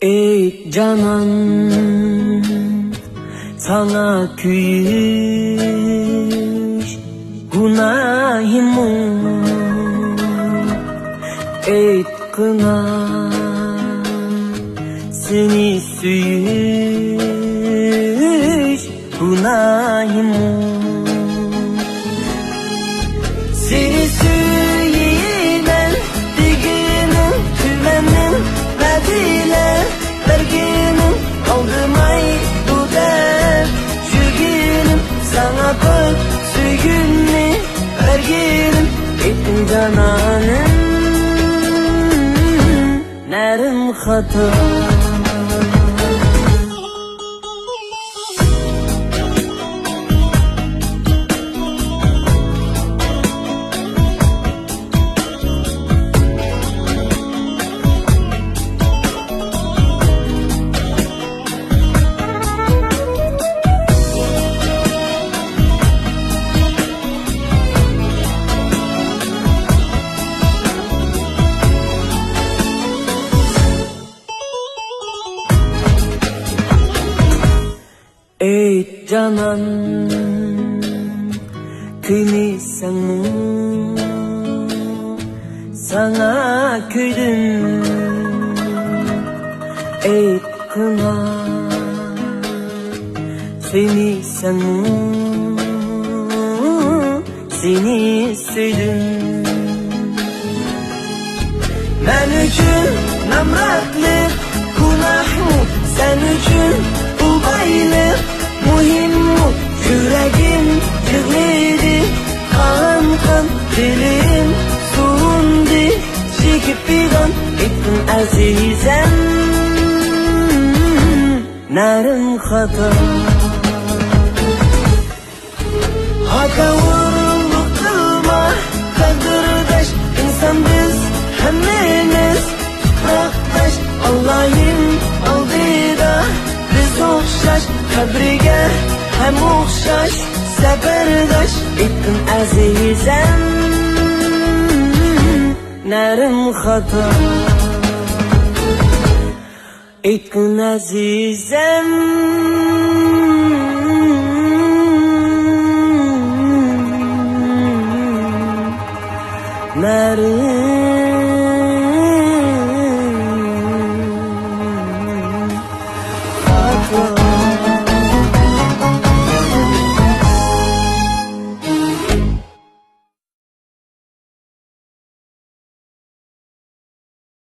Ey canan, sana küyüş günahımı et kına, seni süyüş günahımı. Seni süyüyen diginim, güvenim, verdiler verginim, aldırmay bu der şüginim, sana bak sügünni verginim, ettin cananım, nerim hata. Ey canan, kıymışsan mı, sana küydüm. Ey kına, seni sen mi, seni süydüm. Ben üçün namratlık günah mı, sen üçün ubaylık muhim mu? Yüreğim yığlıydı, kan kan dilim soğundu, çekip bir an ettin azizem, nerim hata. Haka vuruluk kılma, kadırdaş insan biz hemmimiz, bıraktaş Allah'ım aldı da biz okşaş, kabriga hem okşaş, seferdaş ettin azizem, nerim hata. Ettin azizem, nerim hata.